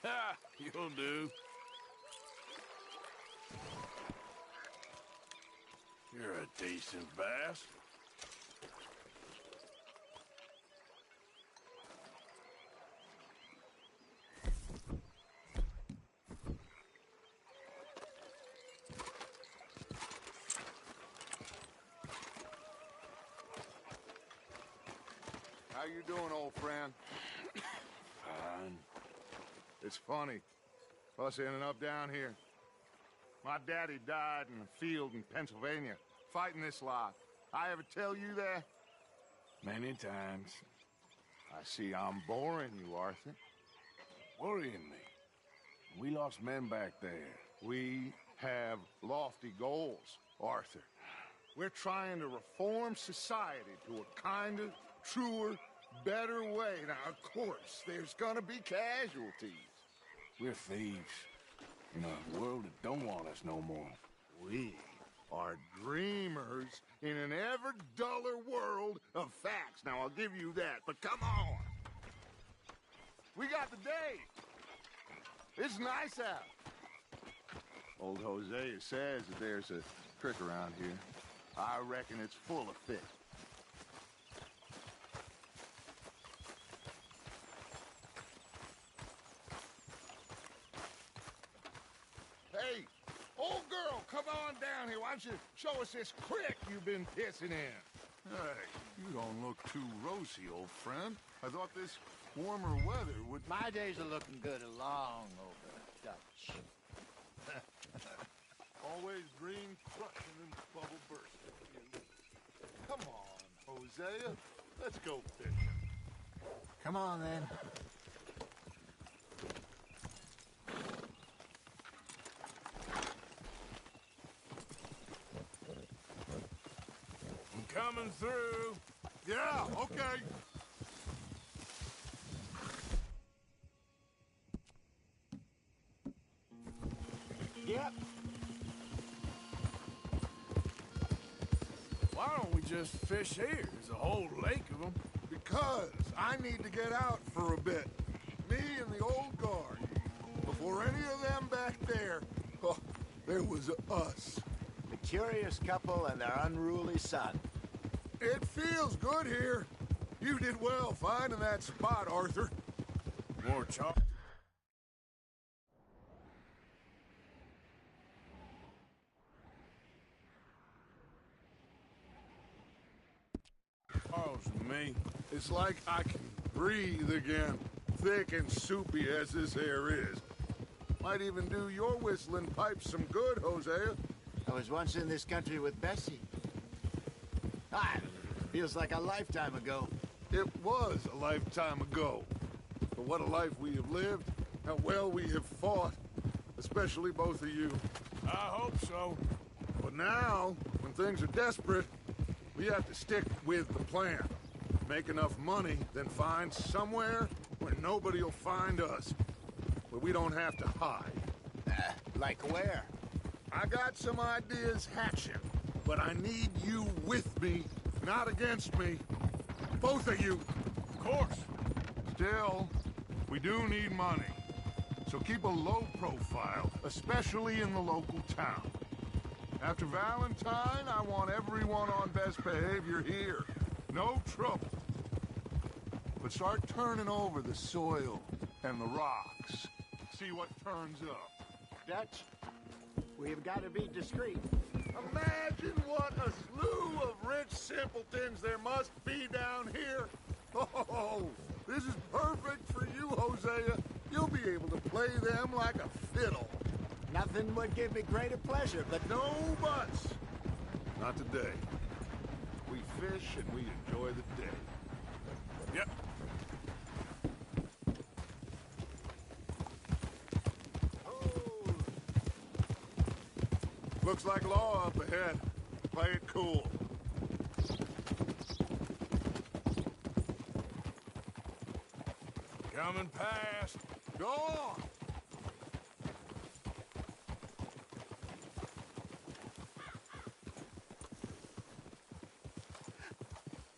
Ha! You'll do. You're a decent bass. How you doing, old friend? Fine. It's funny, us ending up down here. My daddy died in a field in Pennsylvania, fighting this lot. I ever tell you that? Many times. I see I'm boring you, Arthur. Worrying me. We lost men back there. We have lofty goals, Arthur. We're trying to reform society to a kinder, truer, better way. Now, of course, there's gonna be casualties. We're thieves. In a world that don't want us no more. We are dreamers in an ever duller world of facts. Now, I'll give you that, but come on. We got the day. It's nice out. Old Hosea says that there's a trick around here. I reckon it's full of fish. Hey, old girl, come on down here. Why don't you show us this creek you've been pissing in? Hey, you don't look too rosy, old friend. I thought this warmer weather would... My days are looking good along over Dutch. Always green crushing and bubble bursting. Come on, Hosea. Let's go fishing. Come on, then. I'm coming through. Yeah, okay. Yep. Why don't we just fish here? There's a whole lake of them. Because I need to get out for a bit. Me and the old guard. Before any of them back there, oh, there was us. The curious couple and their unruly son. It feels good here. You did well finding that spot, Arthur. More chalk. Charles and me. It's like I can breathe again, thick and soupy as this air is. Might even do your whistling pipes some good, Hosea. I was once in this country with Bessie. Ah, feels like a lifetime ago. It was a lifetime ago. But what a life we have lived, how well we have fought, especially both of you. I hope so. But now, when things are desperate, we have to stick with the plan. Make enough money, then find somewhere where nobody will find us. Where we don't have to hide. Like where? I got some ideas hatching, but I need you with me, not against me. Both of you. Of course. Still, we do need money. So keep a low profile, especially in the local town. After Valentine, I want everyone on best behavior here. No trouble. But start turning over the soil and the rocks. See what turns up. Dutch, we've got to be discreet. Imagine what a slew of rich simpletons there must be down here. Oh, this is perfect for you, Hosea. You'll be able to play them like a fiddle. Nothing would give me greater pleasure, but No buts. Not today. We fish and we enjoy the day. Yep. Looks like law up ahead. Play it cool. Coming past. Go on.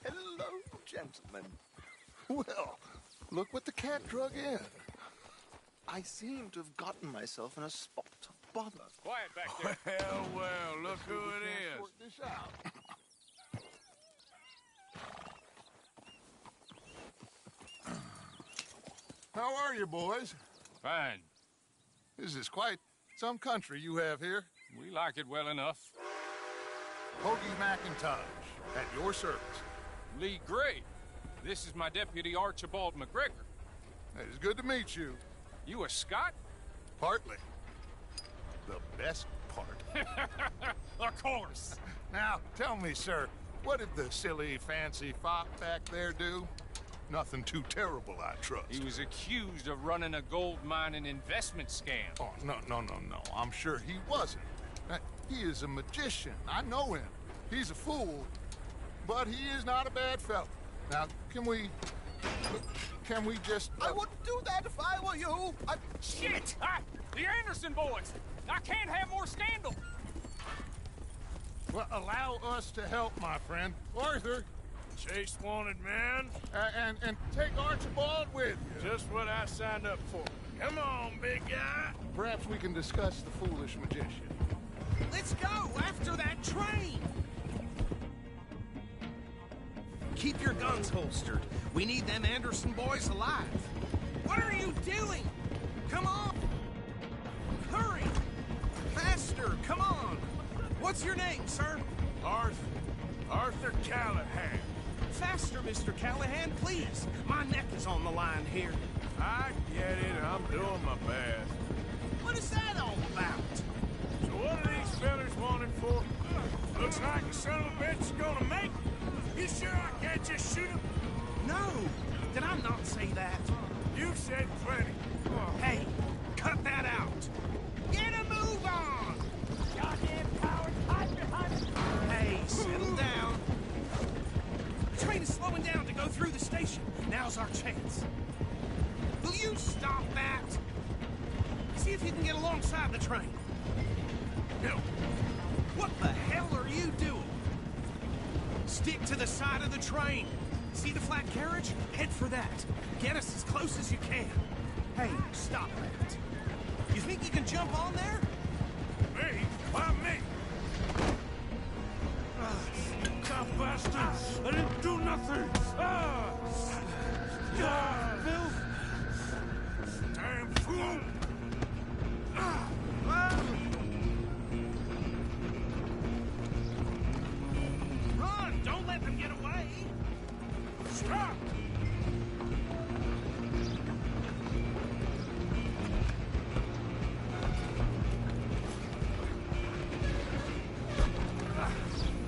Hello, gentlemen. Well, look what the cat drug in. I seem to have gotten myself in a spot of bother. Quiet back there. Well, look who it is. Sort this out. How are you, boys? Fine. This is quite some country you have here. We like it well enough. Hoagie McIntosh, at your service. Lee Gray. This is my deputy Archibald McGregor. It's good to meet you. You a Scot? Partly. The best part. Of course. Now, tell me, sir, what did the silly, fancy fop back there do? Nothing too terrible, I trust. He was accused of running a gold mining investment scam. Oh, no. I'm sure he wasn't. He is a magician. I know him. He's a fool, but he is not a bad fellow. Now, can we just... I wouldn't do that if I were you. Shit! The Anderson boys! I can't have more scandal! Well, allow us to help, my friend. Arthur, Chase wanted man. and take Archibald with you. Just what I signed up for. Come on, big guy. Perhaps we can discuss the foolish magician. Let's go after that train! Keep your guns holstered. We need them Anderson boys alive. What are you doing? Come on! Hurry! Faster, come on! What's your name, sir? Arthur Callahan. Faster, Mr. Callahan, please. My neck is on the line here. I get it. I'm doing my best. What is that all about? So what are these fellas wanted for? Looks like the son of a bitch is gonna make it. You sure I can't just shoot him? No! Did I not say that? You said plenty. Hey, cut that out! Get a move on! Goddamn cowards! Hide behind the... Hey, settle down. The train is slowing down to go through the station. Now's our chance. Will you stop that? See if you can get alongside the train. No. What the hell are you doing? Stick to the side of the train. See the flat carriage? Head for that. Get us as close as you can. Hey, stop that. You think you can jump on there? Me? Why me? Tough bastard! I didn't do nothing! Bill! Damn fool! Run! Don't let them get away! Stop!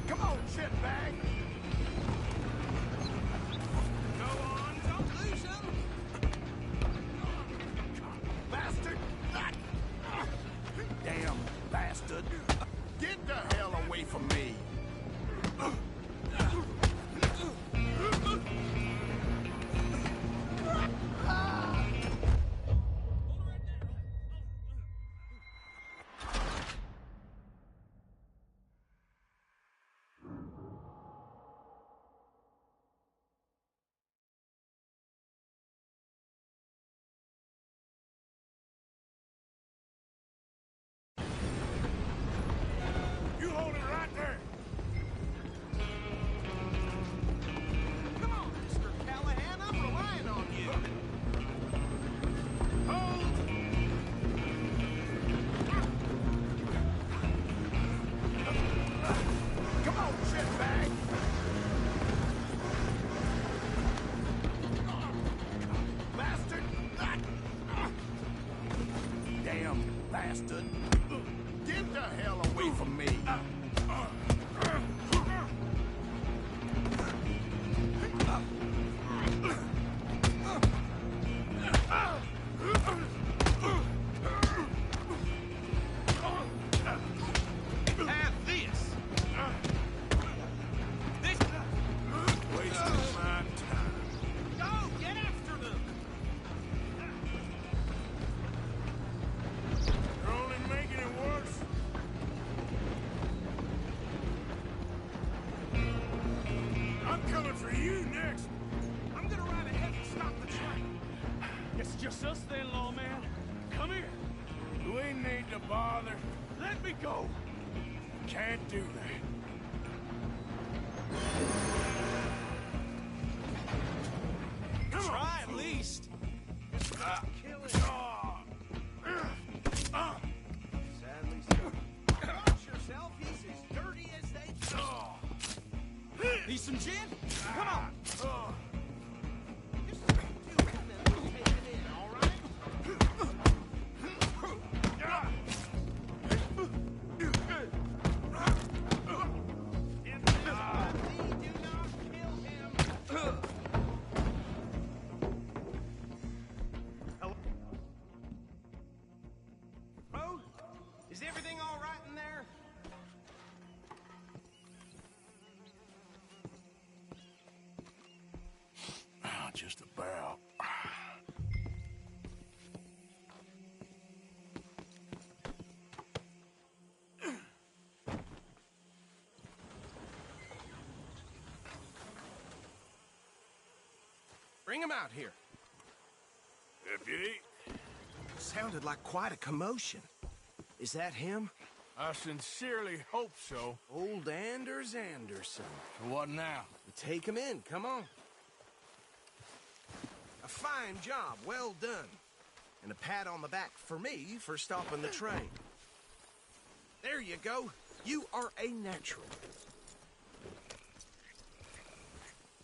Come on, shitbag. Go on, don't lose them! Bastard! Damn bastard! Get the hell away from me! You hold it right there! Come on, Mr. Callahan, I'm relying on you. Hold! Come on, shitbag! Bastard! Damn bastard! Get the hell away from me! Have this. This. Wasting my time. Go, get after them. You're only making it worse. I'm coming for you next. I'm gonna ride ahead and stop the train. It's just us then, lawman. Come here. We need to bother. Let me go. Can't do that. Come on. Try at least. Kill it. Sadly, so. Watch yourself. He's as dirty as they go. Need some gin? Come on. Just do it and then we'll take it in, all right? Do not kill him. Hello? Road? Is everything all right in there? Just about. Bring him out here. Deputy, Sounded like quite a commotion. Is that him? I sincerely hope so. Old Anders Anderson. What now? Take him in, come on. A fine job, well done. And a pat on the back for me for stopping the train. There you go. You are a natural.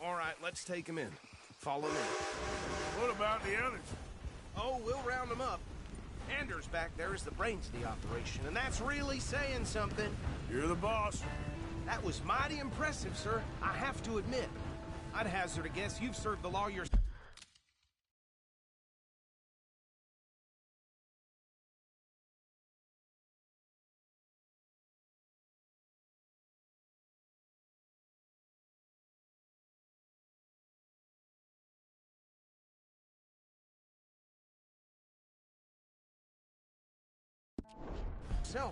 All right, let's take him in. Follow me. What about the others? Oh, we'll round them up. Anders back there is the brains of the operation, and that's really saying something. You're the boss. That was mighty impressive, sir. I have to admit. I'd hazard a guess you've served the law yourself.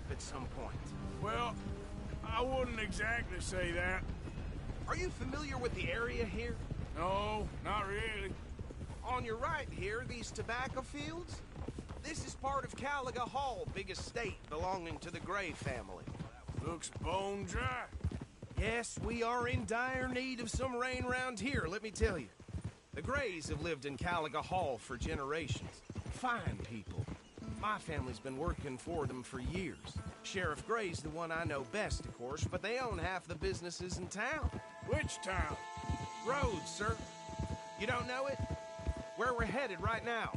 At some point. Well, I wouldn't exactly say that. Are you familiar with the area here? No, not really. On your right here, these tobacco fields? This is part of Caliga Hall, big estate belonging to the Gray family. Looks bone dry. Yes, we are in dire need of some rain round here, let me tell you. The Grays have lived in Caliga Hall for generations. Fine people. My family's been working for them for years. Sheriff Gray's the one I know best, of course, but they own half the businesses in town. Which town? Rhodes, sir. You don't know it? Where we're headed right now.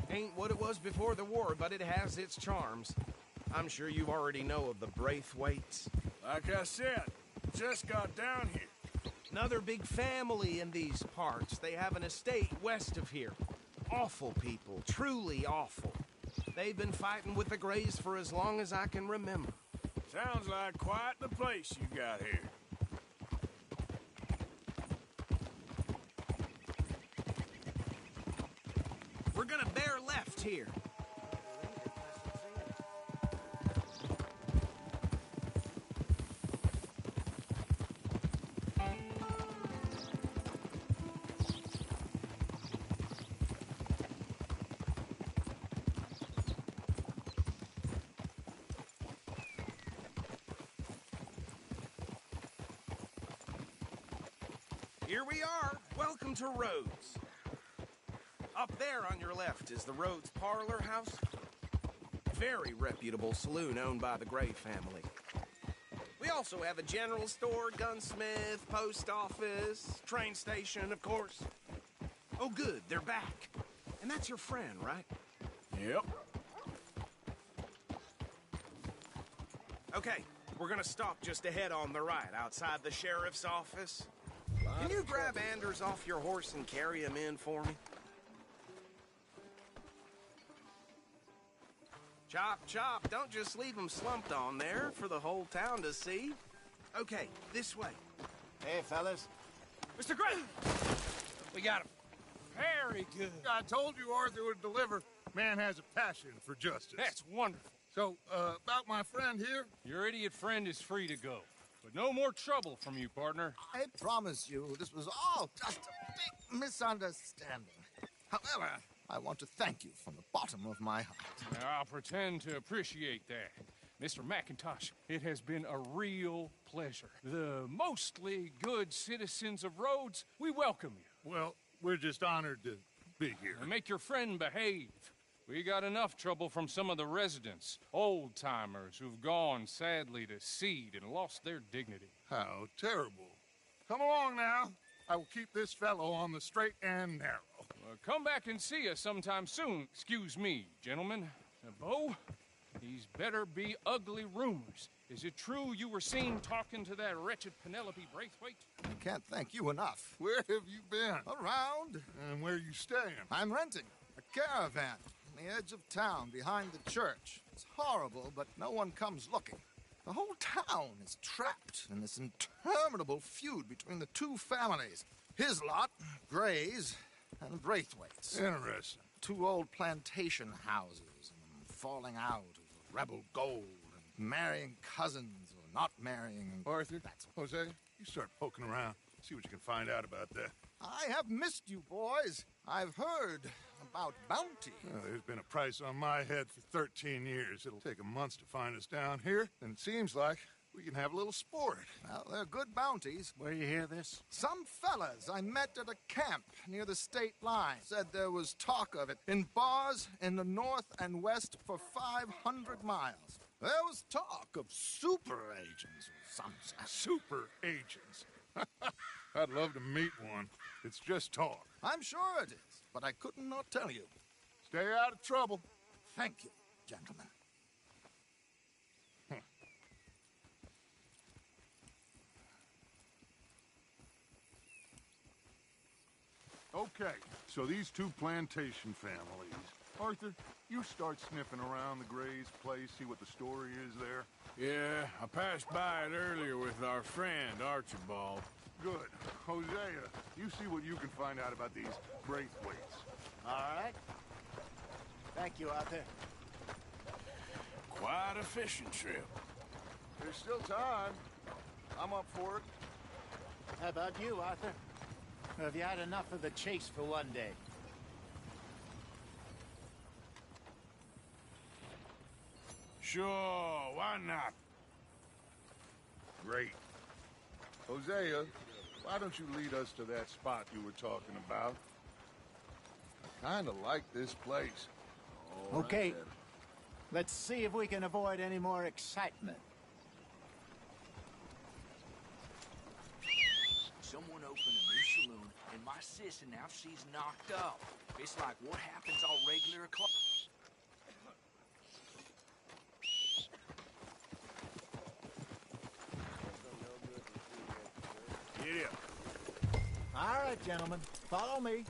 Ain't what it was before the war, but it has its charms. I'm sure you already know of the Braithwaites. Like I said, just got down here. Another big family in these parts. They have an estate west of here. Awful people, truly awful. They've been fighting with the Grays for as long as I can remember. Sounds like quite the place you got here. We're gonna bear left here. Here we are. Welcome to Rhodes. Up there on your left is the Rhodes Parlor House. Very reputable saloon owned by the Gray family. We also have a general store, gunsmith, post office, train station, of course. Oh, good, they're back. And that's your friend, right? Yep. Okay, we're gonna stop just ahead on the right, outside the sheriff's office. Can you grab Anders off your horse and carry him in for me? Chop, chop. Don't just leave him slumped on there for the whole town to see. Okay, this way. Hey, fellas. Mr. Gray! We got him. Very good. I told you Arthur would deliver. Man has a passion for justice. That's wonderful. So, about my friend here? Your idiot friend is free to go. But no more trouble from you, partner. I promise you, this was all just a big misunderstanding. However, I want to thank you from the bottom of my heart. I'll pretend to appreciate that. Mr. McIntosh, it has been a real pleasure. The mostly good citizens of Rhodes, we welcome you. Well, we're just honored to be here. And make your friend behave. We got enough trouble from some of the residents, old-timers who've gone, sadly, to seed and lost their dignity. How terrible. Come along now. I will keep this fellow on the straight and narrow. Come back and see us sometime soon. Excuse me, gentlemen. Bo, these better be ugly rumors. Is it true you were seen talking to that wretched Penelope Braithwaite? I can't thank you enough. Where have you been? Around. And where you staying? I'm renting a caravan on the edge of town behind the church. It's horrible, but no one comes looking. The whole town is trapped in this interminable feud between the two families. His lot, Gray's, and Braithwaite's. Interesting. Two old plantation houses, and falling out of rebel gold, and marrying cousins or not marrying. Arthur, That's Jose, you start poking around. See what you can find out about that. I have missed you, boys. I've heard about bounty. Well, there's been a price on my head for 13 years. It'll take a month to find us down here, and it seems like we can have a little sport. Well, they're good bounties. Where you hear this? Some fellas I met at a camp near the state line said there was talk of it in bars in the north and west for 500 miles. There was talk of super agents or some such. Super agents. I'd love to meet one. It's just talk. I'm sure it is, but I couldn't not tell you. Stay out of trouble. Thank you, gentlemen. Okay, so these two plantation families. Arthur, you start sniffing around the Gray's place, see what the story is there. Yeah, I passed by it earlier with our friend, Archibald. Good. Hosea, you see what you can find out about these Braithwaites. All right. Thank you, Arthur. Quite a fishing trip. There's still time. I'm up for it. How about you, Arthur? Or have you had enough of the chase for one day? Sure, why not? Great. Hosea, why don't you lead us to that spot you were talking about? I kind of like this place. Okay. Let's see if we can avoid any more excitement. Someone opened a new saloon, and my sister now she's knocked up. It's like what happens all regular o'clock. Get up. All right, gentlemen. Follow me.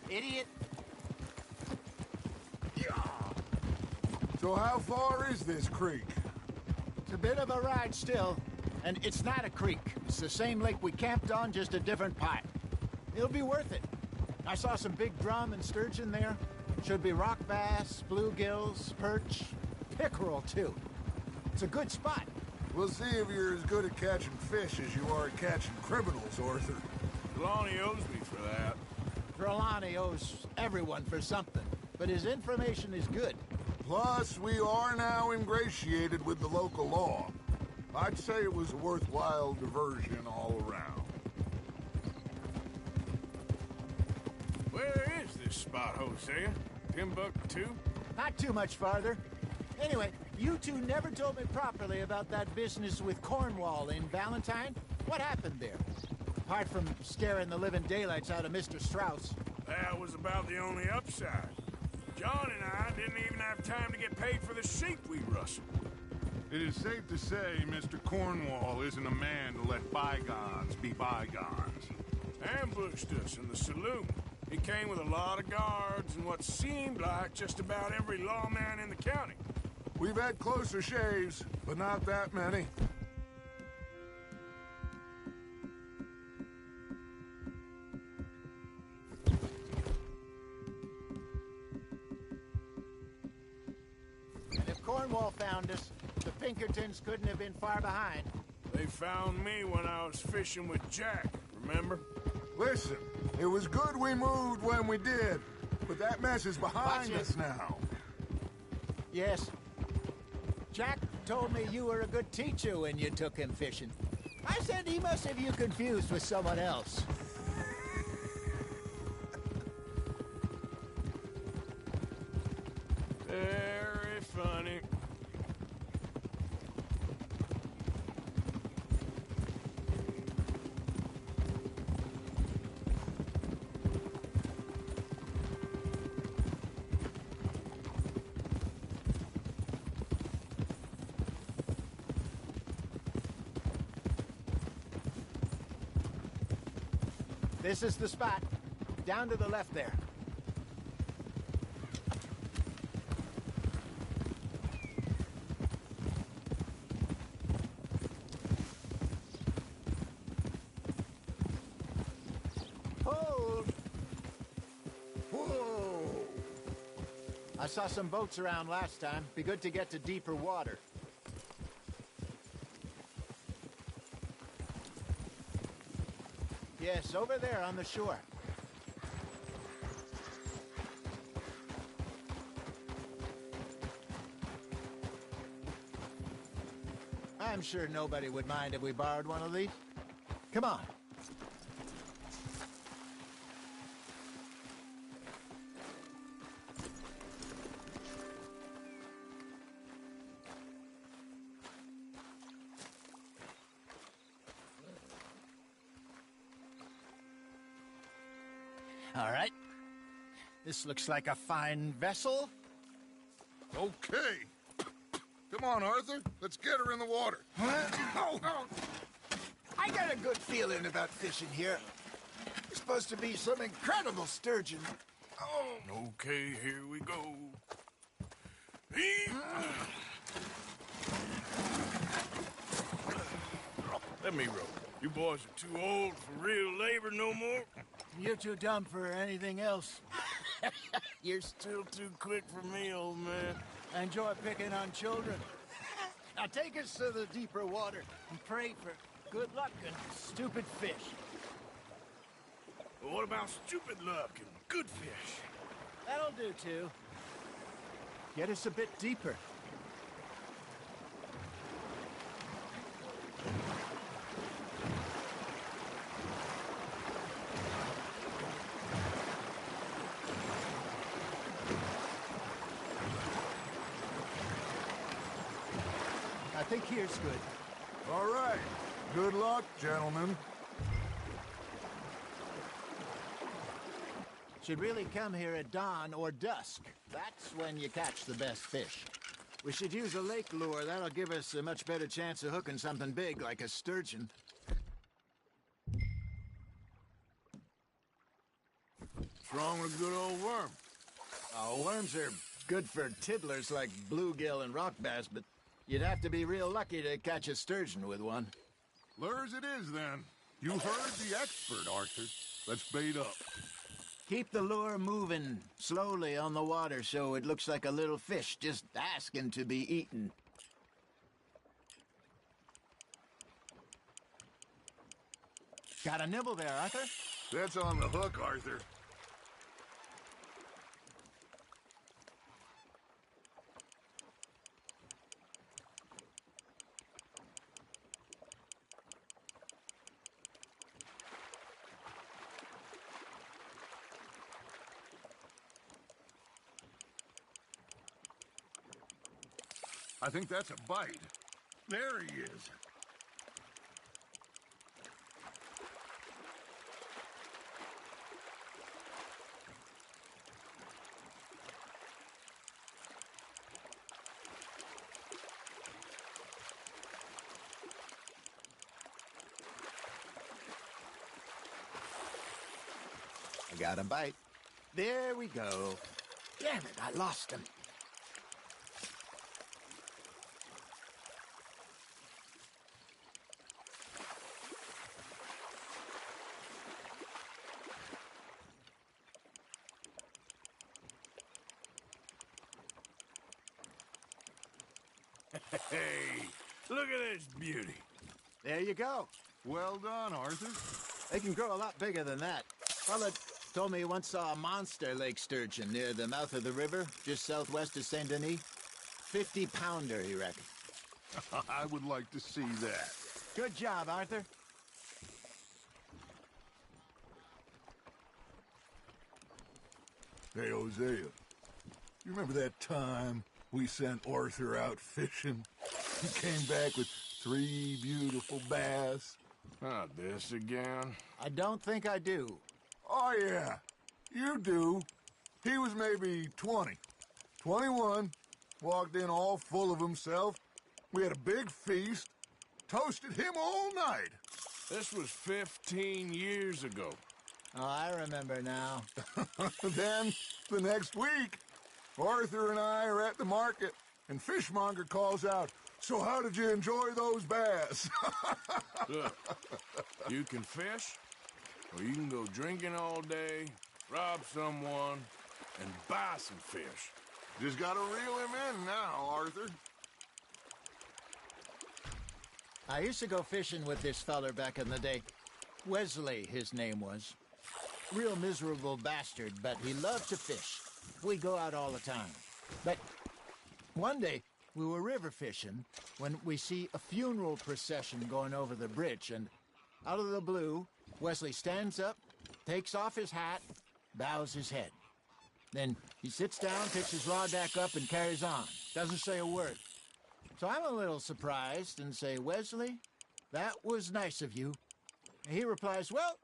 Idiot. So how far is this creek? It's a bit of a ride still. And it's not a creek. It's the same lake we camped on, just a different part. It'll be worth it. I saw some big drum and sturgeon there. Should be rock bass, bluegills, perch, pickerel, too. It's a good spot. We'll see if you're as good at catching fish as you are at catching criminals, Arthur. Lonnie owes me for that. Trelawney owes everyone for something, but his information is good. Plus, we are now ingratiated with the local law. I'd say it was a worthwhile diversion all around. Where is this spot, Hosea? Timbuktu? Not too much farther. Anyway, you two never told me properly about that business with Cornwall in Valentine. What happened there? Apart from scaring the living daylights out of Mr. Strauss. That was about the only upside. John and I didn't even have time to get paid for the sheep we rustled. It is safe to say Mr. Cornwall isn't a man to let bygones be bygones. Ambushed us in the saloon. He came with a lot of guards and what seemed like just about every lawman in the county. We've had closer shaves, but not that many. And if Cornwall found us, the Pinkertons couldn't have been far behind. They found me when I was fishing with Jack, remember? Listen, it was good we moved when we did, but that mess is behind Watch it. us now. Yes. Jack told me you were a good teacher when you took him fishing. I said he must have you confused with someone else. Very funny. This is the spot. Down to the left there. Hold! Whoa! I saw some boats around last time. Be good to get to deeper water. Yes, over there on the shore. I'm sure nobody would mind if we borrowed one of these. Come on. All right. This looks like a fine vessel. Okay. Come on, Arthur. Let's get her in the water. Oh. I got a good feeling about fishing here. There's supposed to be some incredible sturgeon. Oh. Okay, here we go. Let me row. You boys are too old for real labor no more. You're too dumb for anything else. You're still too quick for me, old man. I enjoy picking on children. Now take us to the deeper water and pray for good luck and stupid fish. But what about stupid luck and good fish? That'll do, too. Get us a bit deeper. I think here's good. All right. Good luck, gentlemen. Should really come here at dawn or dusk. That's when you catch the best fish. We should use a lake lure. That'll give us a much better chance of hooking something big like a sturgeon. What's wrong with a good old worm? Oh, worms are good for tiddlers like bluegill and rock bass, but you'd have to be real lucky to catch a sturgeon with one. Lures it is, then. You heard the expert, Arthur. Let's bait up. Keep the lure moving slowly on the water so it looks like a little fish just asking to be eaten. Got a nibble there, Arthur? That's on the hook, Arthur. I think that's a bite. There he is. I got a bite. There we go. Damn it, I lost him. Hey, look at this beauty. There you go. Well done, Arthur. They can grow a lot bigger than that. Fella told me he once saw a monster lake sturgeon near the mouth of the river, just southwest of Saint Denis. 50-pounder, he reckoned. I would like to see that. Good job, Arthur. Hey, Hosea, you remember that time we sent Arthur out fishing? He came back with 3 beautiful bass. Not this again. I don't think I do. Oh, yeah, you do. He was maybe 20, 21, walked in all full of himself. We had a big feast, toasted him all night. This was 15 years ago. Oh, I remember now. Then, the next week, Arthur and I are at the market, and Fishmonger calls out, "So how did you enjoy those bass?" Look, you can fish, or you can go drinking all day, rob someone, and buy some fish. Just gotta reel him in now, Arthur. I used to go fishing with this feller back in the day. Wesley, his name was. Real miserable bastard, but he loved to fish. We go out all the time. But one day, we were river fishing when we see a funeral procession going over the bridge, and out of the blue, Wesley stands up, takes off his hat, bows his head. Then he sits down, picks his rod back up, and carries on. Doesn't say a word. So I'm a little surprised and say, "Wesley, that was nice of you." And he replies, "Well,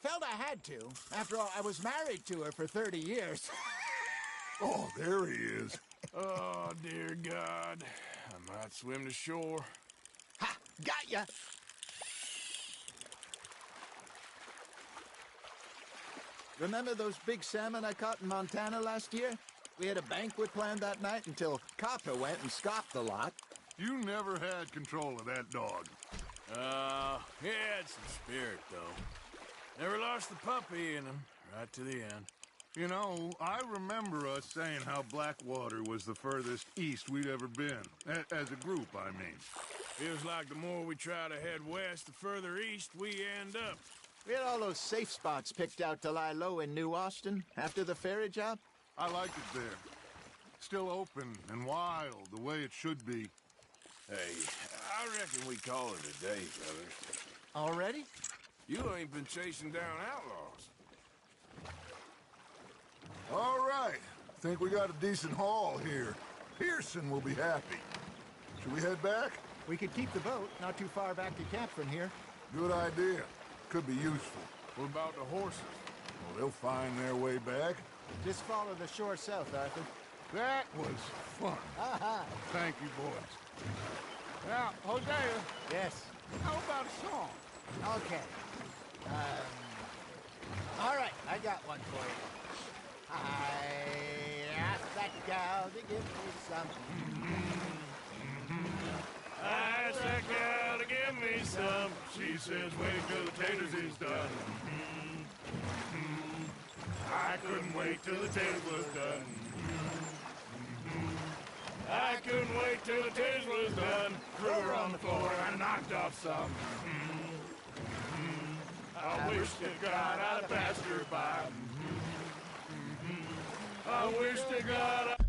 felt I had to. After all, I was married to her for 30 years. Oh, there he is. Oh, dear God. I might swim to shore. Ha! Got ya! Remember those big salmon I caught in Montana last year? We had a banquet planned that night until Copper went and scoffed the lot. You never had control of that dog. He had some spirit, though. Never lost the puppy in him, right to the end. You know, I remember us saying how Blackwater was the furthest east we'd ever been. As a group, I mean. Feels like the more we try to head west, the further east we end up. We had all those safe spots picked out to lie low in New Austin after the ferry job. I liked it there. Still open and wild, the way it should be. Hey, I reckon we call it a day, fellas. Already? You ain't been chasing down outlaws. All right. Think we got a decent haul here. Pearson will be happy. Should we head back? We could keep the boat not too far back to camp from here. Good idea. Could be useful. What about the horses? Well, they'll find their way back. Just follow the shore south, Arthur. That was fun. Aha! Thank you, boys. Now, Hosea, Yes. how about a song? Okay. All right, I got one for you. I asked that gal to give me some. I asked that gal to give me some. She says, wait till the taters is done. I couldn't wait till the taters was done. I couldn't wait till the taters was done. Threw her on the floor and knocked off some. I wish to God I'd passed her by. I wish to God I...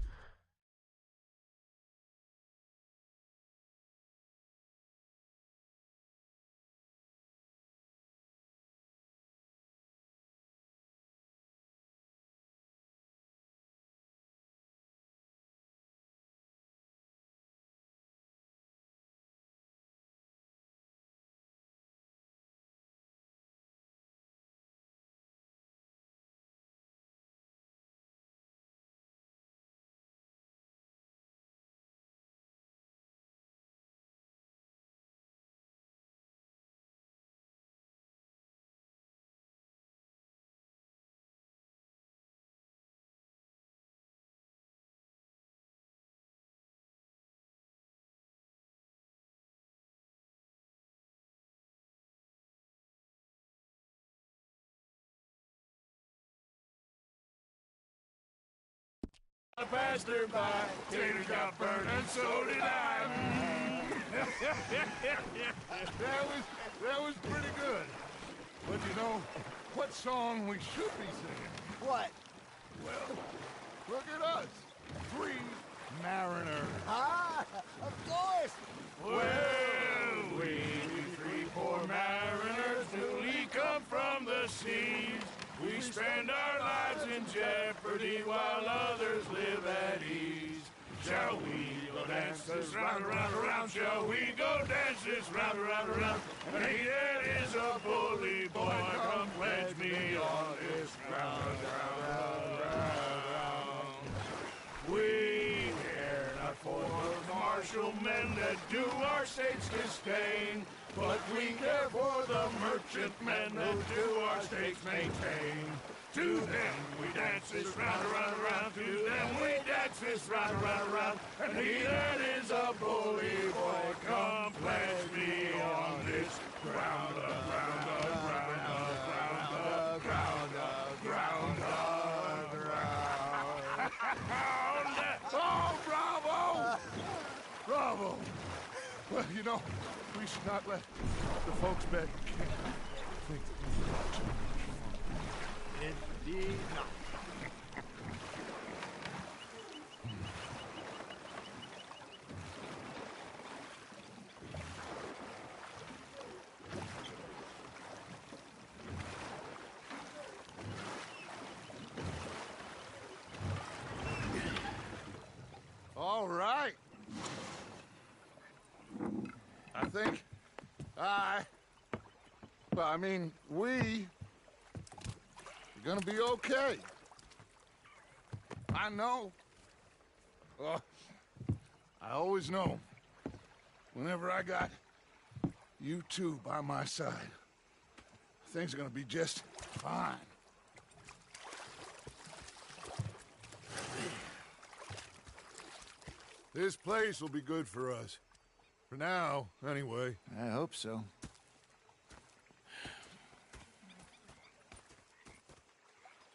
I passed her by, taters got burned, and so did I. That was pretty good. But you know, what song we should be singing? What? Well, look at us. Three mariners. Ah, of course. Well, we three poor mariners newly come from the seas. We spend our lives in jeopardy while others live at ease. Shall we go dance this round, around, around? Shall we go dance this round, around, around? And he that is a bully boy, come pledge me on this round, round, round. We care not for the martial men that do our states disdain, but we care for the merchant men who do our states maintain. To them we dance this round, around, around. To them we dance this round, around, around. And he that is a bully boy, come pledge me on this ground, ground, ground, ground, ground, ground, ground. Oh, bravo! Bravo! Well, you know, we should not let the folks back think that we have too much fun. Indeed not. All right. I think we're gonna be okay. I know. I always know. Whenever I got you two by my side, things are gonna be just fine. This place will be good for us. For now, anyway. I hope so.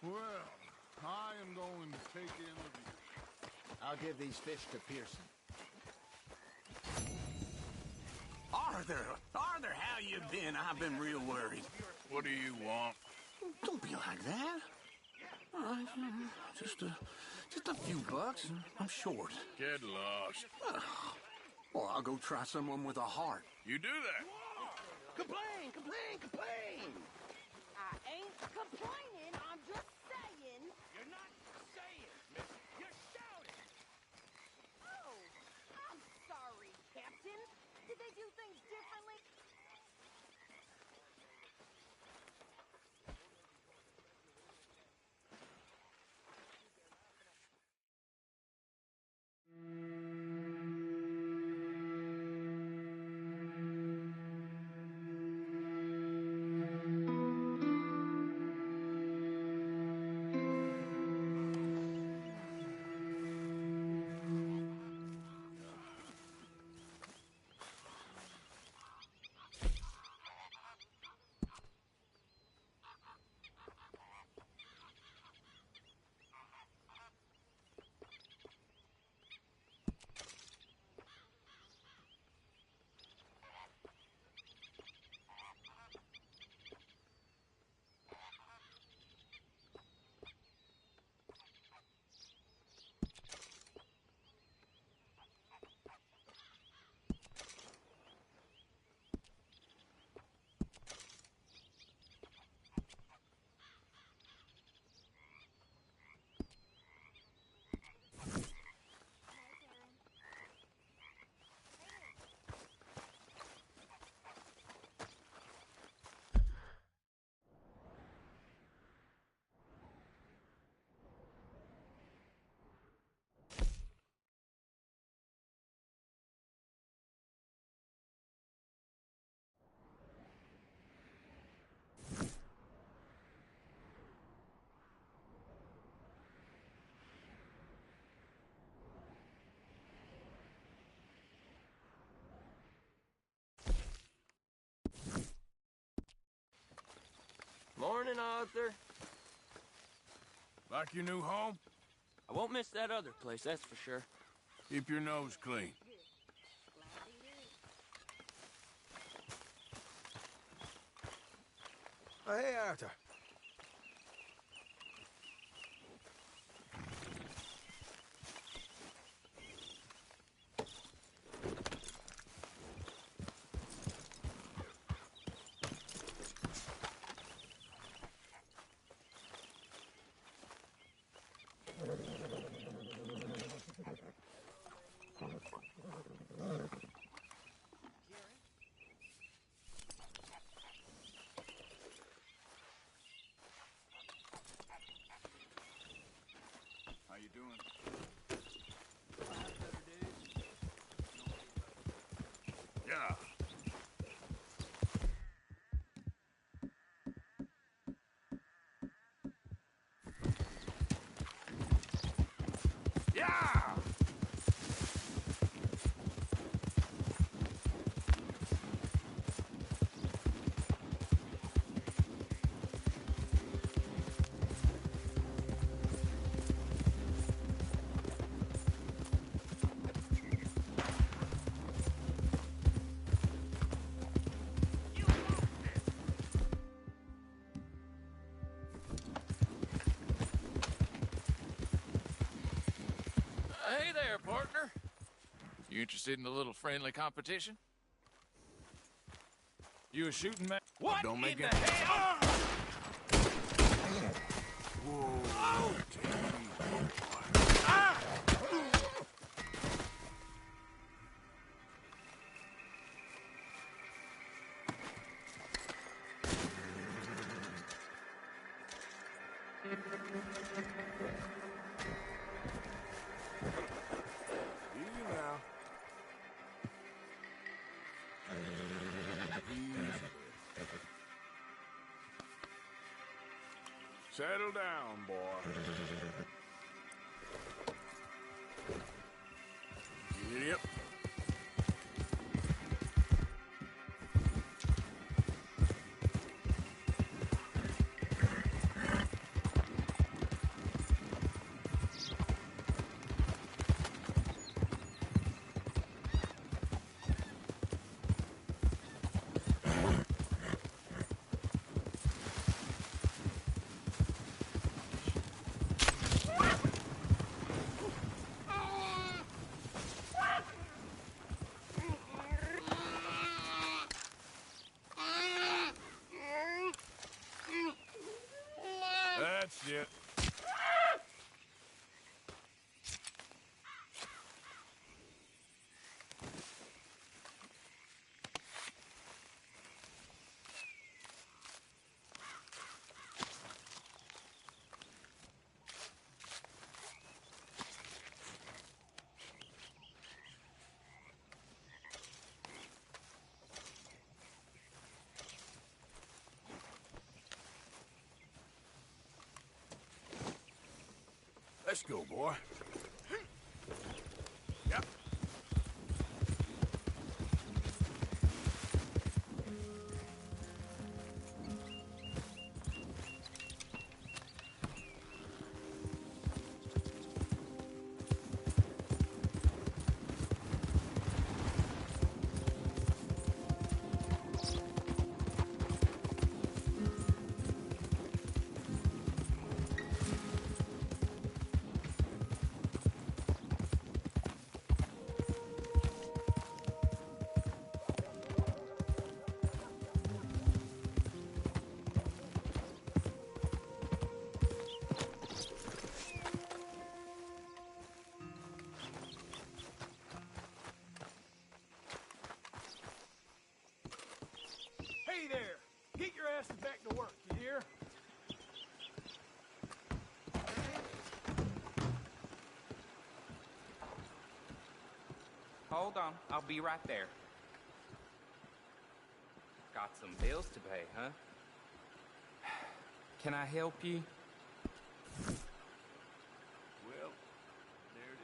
Well, I am going to take in the view. I'll give these fish to Pearson. Arthur, how you been? I've been real worried. What do you want? Don't be like that. All right, just a few bucks, and I'm short. Get lost. Well, I'll go try someone with a heart. You do that. Complain, complain, complain! I ain't complaining, I'm just saying. You're not saying, miss. You're shouting. Oh, I'm sorry, Captain. Did they do things differently? Morning, Arthur. Like your new home? I won't miss that other place, that's for sure. Keep your nose clean. Hey, Arthur. How you doing? Yeah. Yeah! Hey there, partner. You interested in a little friendly competition? You a shooting match? What don't make in it- the hell? Whoa. Oh! Easy now. Settle down, boy. Yep. That's it. Let's go, boy. Yep. Hey there! Get your asses back to work, you hear? Hold on, I'll be right there. Got some bills to pay, huh? Can I help you? Well, there it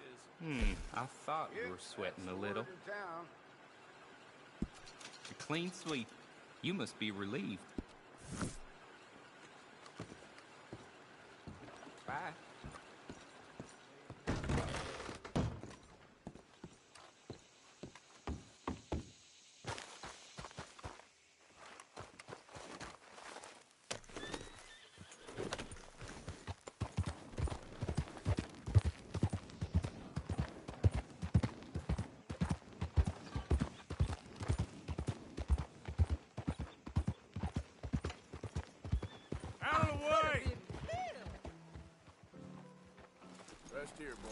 is. I thought you were sweating a little. A clean sweep. You must be relieved. Bye. Rest here, boy.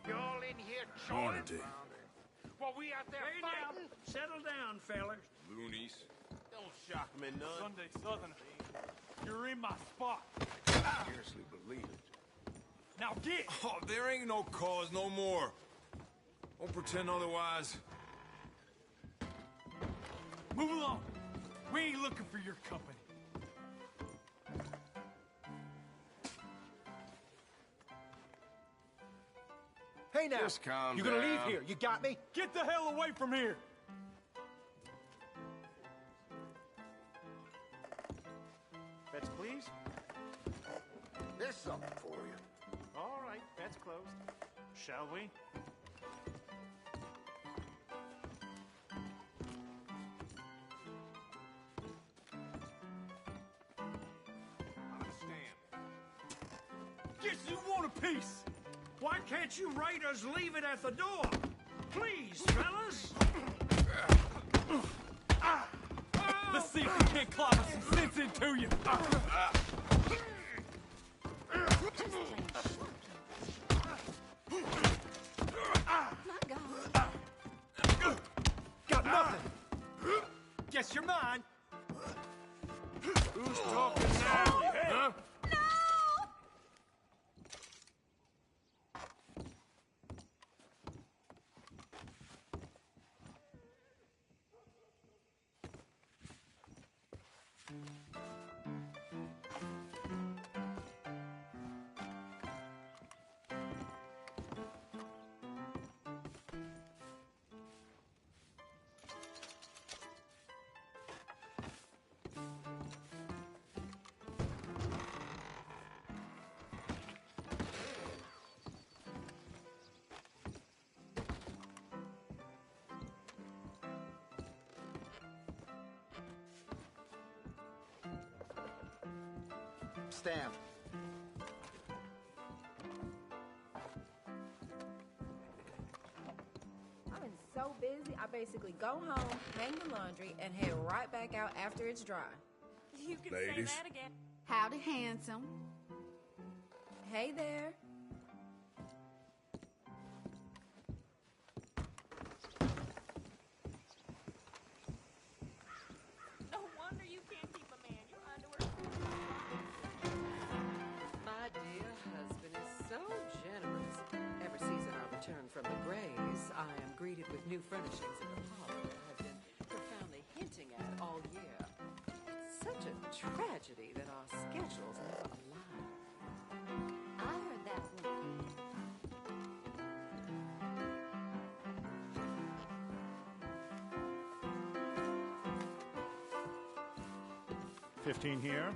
Y'all in here Morning, joining? Dick. While we out there fighting? Settle down, fellas. Loonies. Don't shock me none. Sunday Southerner. You're in my spot. Scarcely believe it. Now get! Oh, there ain't no cause no more. Don't pretend otherwise. Move along. We ain't looking for your company. Hey now, Just calm you gonna down. leave here? You got me? Get the hell away from here! Bets, please. There's something for you. All right, bets closed. Shall we? Guess you want a piece! Why can't you raiders leave it at the door? Please, fellas. Let's see if we can't clobber some sense into you! Got nothing. Guess you're mine! Who's talking now? Huh? Stand. I've been so busy, I basically go home, hang the laundry, and head right back out after it's dry. You can Ladies. say that again. Howdy, handsome. Hey there. No wonder you can't keep a man. Your underwear. My dear husband is so generous. Every season I return from the Grays, I am greeted with new furnishings in the parlor that I've been profoundly hinting at all year. It's such a tragedy that our schedules never align. I heard that one. 15 here.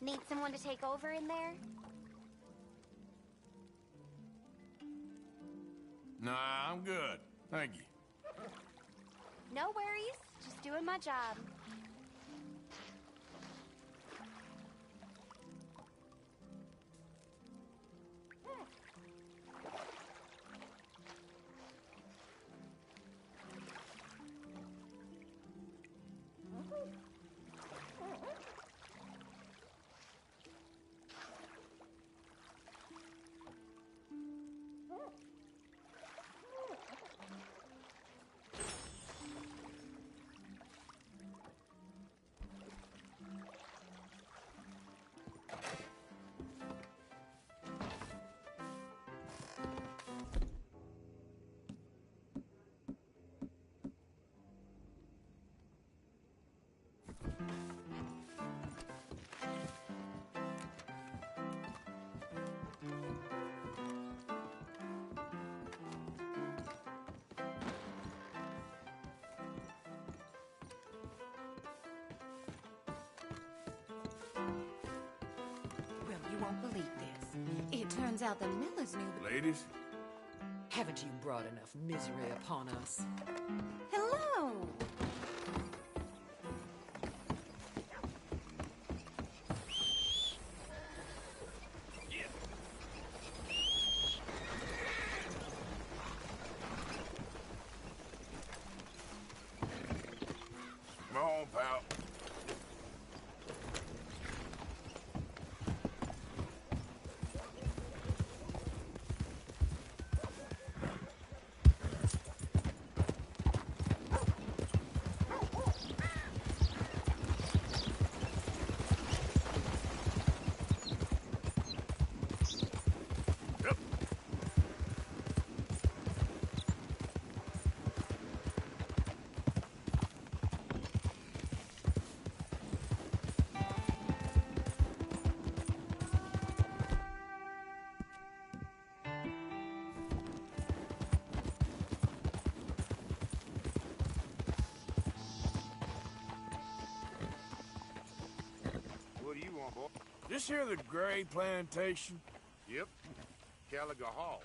Need someone to take over in there? Nah, I'm good. Thank you. No worries. Just doing my job. Well, you won't believe this. It turns out the miller's new... Ladies? Haven't you brought enough misery upon us? Hello! Come on, pal. What do you want, boy? This here the Gray Plantation? Yep. Caliga Hall.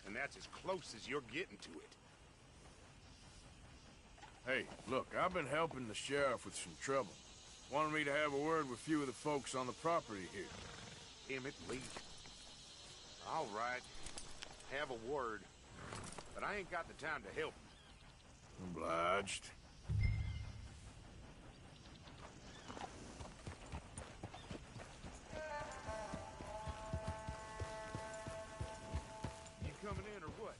And that's as close as you're getting to it. Hey, look, I've been helping the sheriff with some trouble. Wanted me to have a word with a few of the folks on the property here. Emmett Lee. All right. Have a word. But I ain't got the time to help you. Obliged. You coming in or what?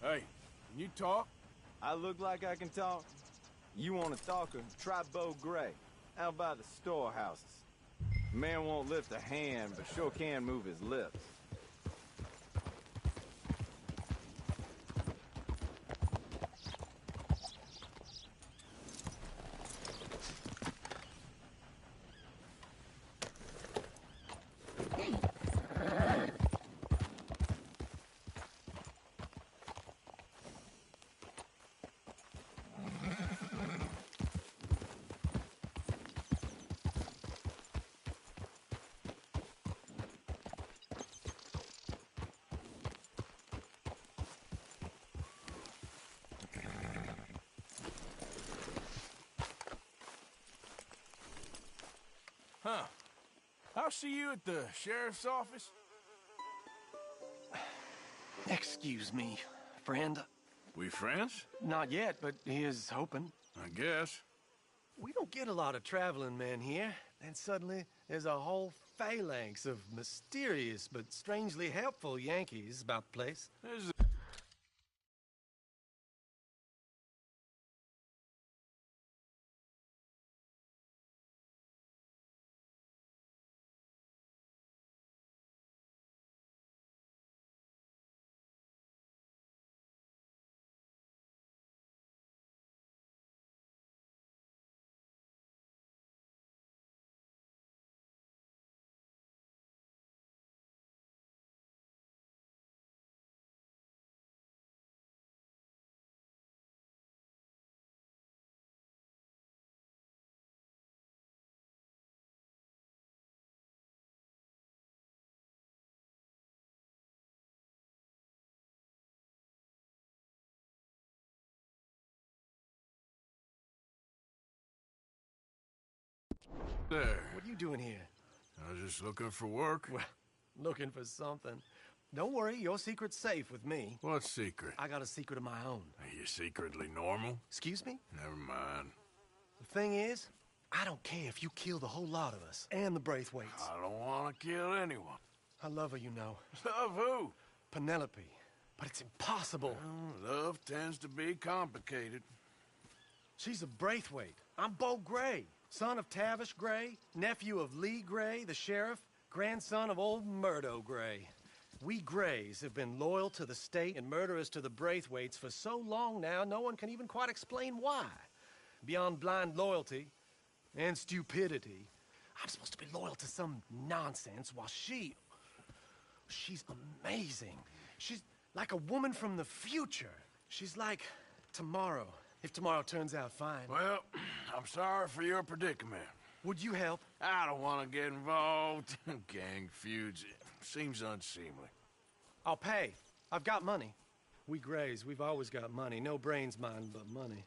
Hey, can you talk? I look like I can talk? You want to talk? Try Bo Gray, out by the storehouses. Man won't lift a hand, but sure can move his lips. Huh. I'll see you at the sheriff's office. Excuse me, friend. We friends? Not yet, but he is hoping. I guess. We don't get a lot of traveling men here. Then suddenly there's a whole phalanx of mysterious but strangely helpful Yankees about the place. There's there. What are you doing here? I was just looking for work. Well, looking for something. Don't worry, your secret's safe with me. What secret? I got a secret of my own. Are you secretly normal? Excuse me? Never mind. The thing is, I don't care if you kill the whole lot of us and the Braithwaites. I don't want to kill anyone. I love her, you know. Love who? Penelope. But it's impossible. Well, love tends to be complicated. She's a Braithwaite. I'm Bo Gray, son of Tavish Gray, nephew of Lee Gray, the sheriff, grandson of old Murdo Gray. We Grays have been loyal to the state and murderous to the Braithwaites for so long now, no one can even quite explain why. Beyond blind loyalty and stupidity, I'm supposed to be loyal to some nonsense while she's amazing. She's like a woman from the future. She's like tomorrow, if tomorrow turns out fine. Well, I'm sorry for your predicament. Would you help? I don't want to get involved. Gang feuds. Seems unseemly. I'll pay. I've got money. We Grays, we've always got money. No brains, mine, but money.